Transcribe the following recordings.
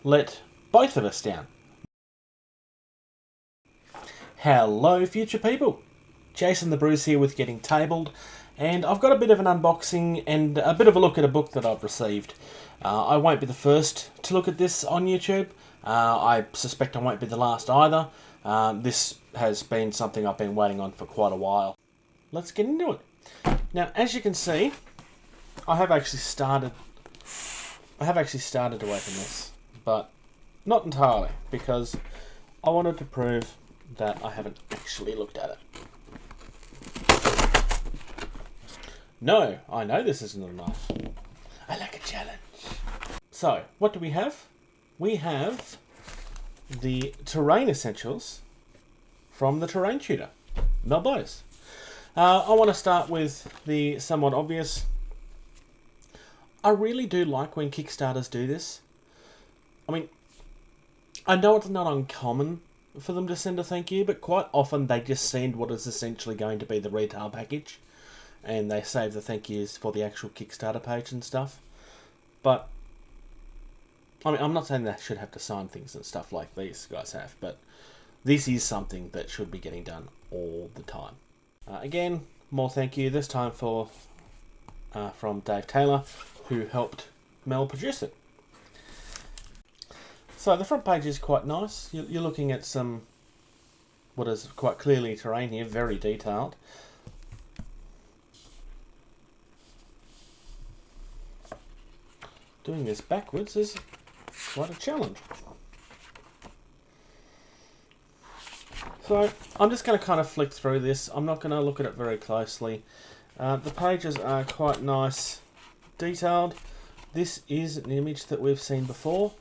let both of us down. Hello, future people. Jason the Bruce here with Getting Tabled, and I've got a bit of an unboxing and a bit of a look at a book that I've received. I won't be the first to look at this on YouTube. I suspect I won't be the last either. This has been something I've been waiting on for quite a while. Let's get into it. Now, as you can see, I have actually started to open this, but not entirely, because I wanted to prove that I haven't actually looked at it. No, I know this isn't enough. I like a challenge. So, what do we have? We have the Terrain Essentials from the Terrain Tutor, Bose. I want to start with the somewhat obvious. I really do like when Kickstarters do this. I mean, I know it's not uncommon for them to send a thank you, but quite often they just send what is essentially going to be the retail package, and they save the thank yous for the actual Kickstarter page and stuff. But I mean, I'm not saying they should have to sign things and stuff like these guys have, but this is something that should be getting done all the time. Again, more thank you, this time from Dave Taylor, who helped Mel produce it. So the front page is quite nice. You're looking at some, what is quite clearly terrain here, very detailed. Doing this backwards is quite a challenge. So I'm just going to kind of flick through this. I'm not going to look at it very closely. The pages are quite nice, detailed. This is an image that we've seen before.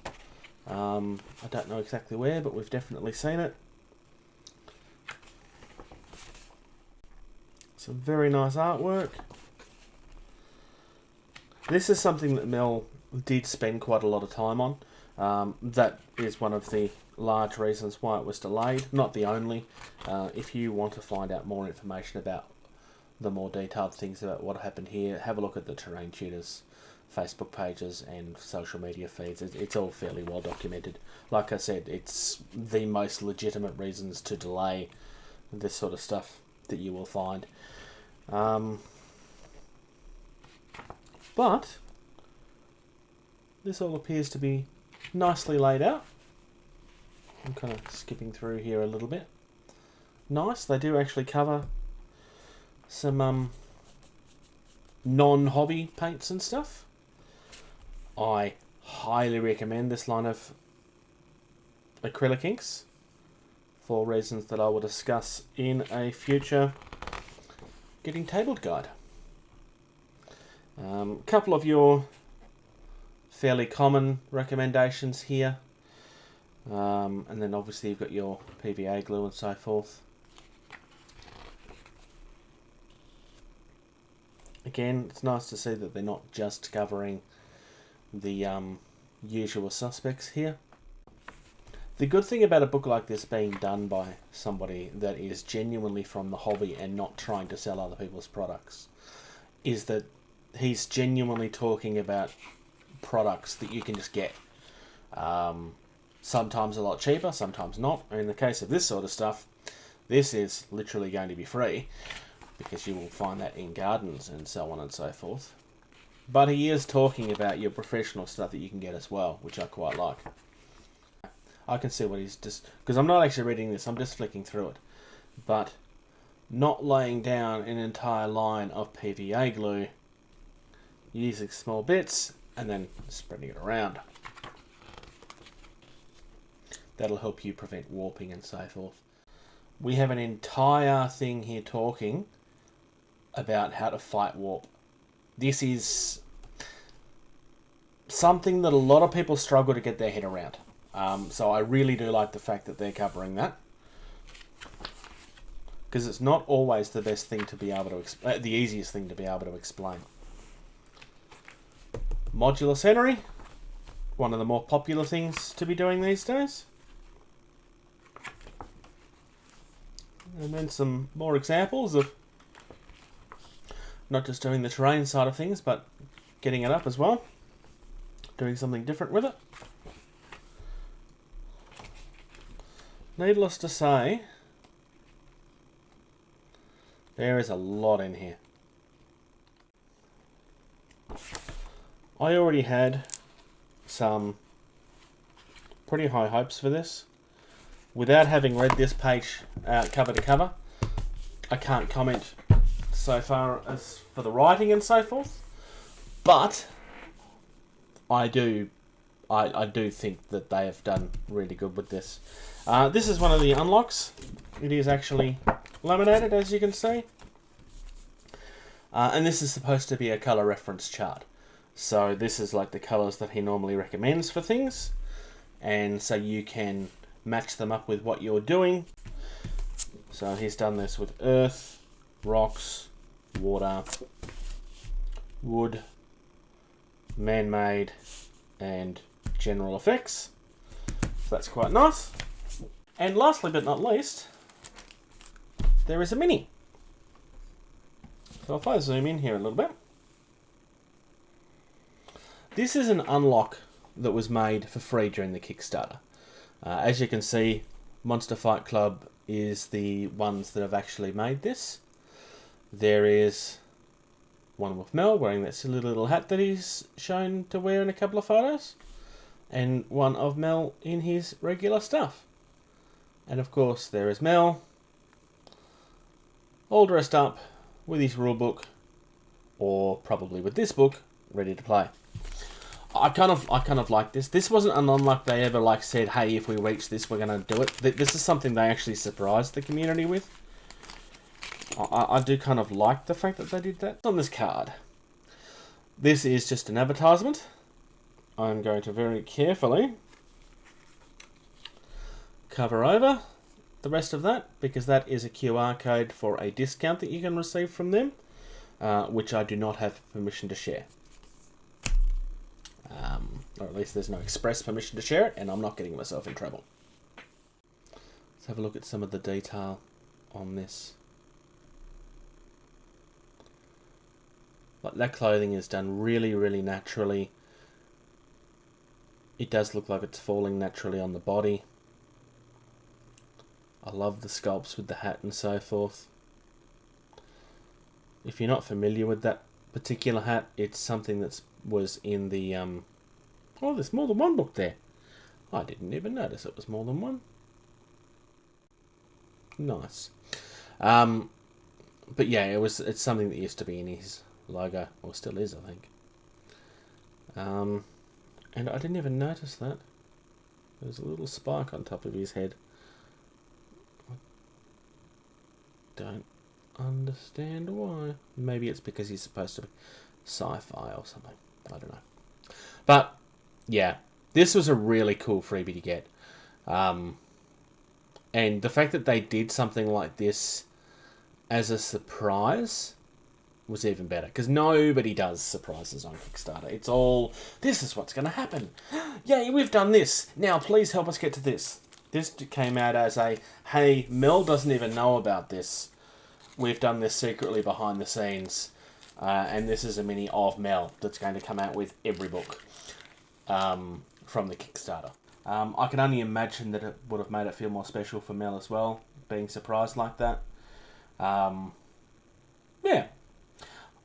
I don't know exactly where, but we've definitely seen it. Some very nice artwork. This is something that Mel did spend quite a lot of time on. That is one of the large reasons why it was delayed. Not the only. If you want to find out more information about the more detailed things about what happened here, have a look at the Terrain Tutors Facebook pages and social media feeds. It's all fairly well documented. Like I said, it's the most legitimate reasons to delay this sort of stuff that you will find. But this all appears to be nicely laid out. I'm kind of skipping through here a little bit. Nice, they do actually cover some non-hobby paints and stuff. I highly recommend this line of acrylic inks for reasons that I will discuss in a future Getting Tabled guide. A couple of your fairly common recommendations here. And then obviously you've got your PVA glue and so forth. Again, it's nice to see that they're not just covering the usual suspects here. The good thing about a book like this being done by somebody that is genuinely from the hobby and not trying to sell other people's products is that he's genuinely talking about products that you can just get. Sometimes a lot cheaper, sometimes not. In the case of this sort of stuff, this is literally going to be free, because you will find that in gardens and so on and so forth. But he is talking about your professional stuff that you can get as well, which I quite like. I can see what he's just... because I'm not actually reading this, I'm just flicking through it. But not laying down an entire line of PVA glue, using small bits, and then spreading it around. That'll help you prevent warping and so forth. We have an entire thing here talking about how to fight warp. This is something that a lot of people struggle to get their head around. So I really do like the fact that they're covering that, because it's not always the best thing to be able to the easiest thing to be able to explain. Modular scenery, one of the more popular things to be doing these days. And then some more examples of not just doing the terrain side of things, but getting it up as well. Doing something different with it. needless to say, there is a lot in here. I already had some pretty high hopes for this. Without having read this page cover to cover, I can't comment so far as for the writing and so forth, but I do think that they have done really good with this. This is one of the unlocks. It is actually laminated, as you can see. And this is supposed to be a colour reference chart. So this is like the colours that he normally recommends for things. And so you can match them up with what you're doing. So he's done this with earth, rocks, water, wood, man-made, and general effects. So that's quite nice. And lastly but not least, there is a mini. So if I zoom in here a little bit, this is an unlock that was made for free during the Kickstarter. As you can see, Monster Fight Club is the ones that have actually made this. There is one with Mel wearing that silly little hat that he's shown to wear in a couple of photos, and one of Mel in his regular stuff. And of course there is Mel, all dressed up with his rule book, or probably with this book, ready to play. I kind of like this. This wasn't an unlock they ever like said, hey, if we reach this, we're going to do it. This is something they actually surprised the community with. I do kind of like the fact that they did that. On this card, this is just an advertisement. I'm going to very carefully cover over the rest of that, because that is a QR code for a discount that you can receive from them, which I do not have permission to share. Or at least there's no express permission to share it, and I'm not getting myself in trouble. Let's have a look at some of the detail on this. Like, that clothing is done really, really naturally. It does look like it's falling naturally on the body. I love the sculpts with the hat and so forth. If you're not familiar with that particular hat, it's something that was in the... Oh, there's more than one book there. I didn't even notice it was more than one. Nice. But yeah, it's something that used to be in his logo, or still is, I think. And I didn't even notice that. There's a little spike on top of his head. I don't understand why. Maybe it's because he's supposed to be sci-fi or something. I don't know. But yeah, this was a really cool freebie to get. And the fact that they did something like this as a surprise was even better, because nobody does surprises on Kickstarter. It's all, this is what's going to happen. Yay, we've done this. Now please help us get to this. This came out as a, hey, Mel doesn't even know about this. We've done this secretly behind the scenes. And this is a mini of Mel that's going to come out with every book from the Kickstarter. I can only imagine that it would have made it feel more special for Mel as well, being surprised like that. Yeah.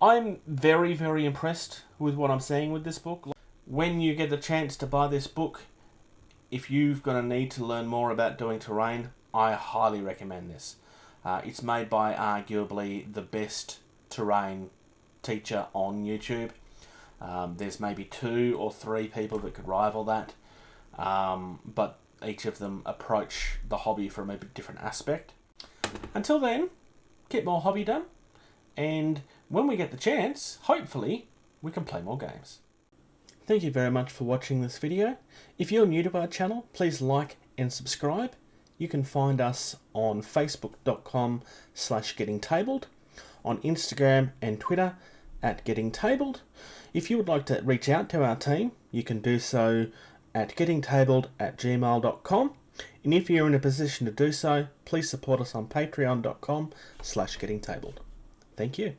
I'm very, very impressed with what I'm seeing with this book. When you get the chance to buy this book, if you've got a need to learn more about doing terrain, I highly recommend this. It's made by arguably the best terrain teacher on YouTube. There's maybe 2 or 3 people that could rival that, but each of them approach the hobby from a different aspect. Until then, get more hobby done, and when we get the chance, hopefully, we can play more games. Thank you very much for watching this video. If you're new to our channel, please like and subscribe. You can find us on facebook.com/gettingtabled, on Instagram and Twitter @gettingtabled. If you would like to reach out to our team, you can do so at gettingtabled@gmail.com. And if you're in a position to do so, please support us on patreon.com/gettingtabled. Thank you.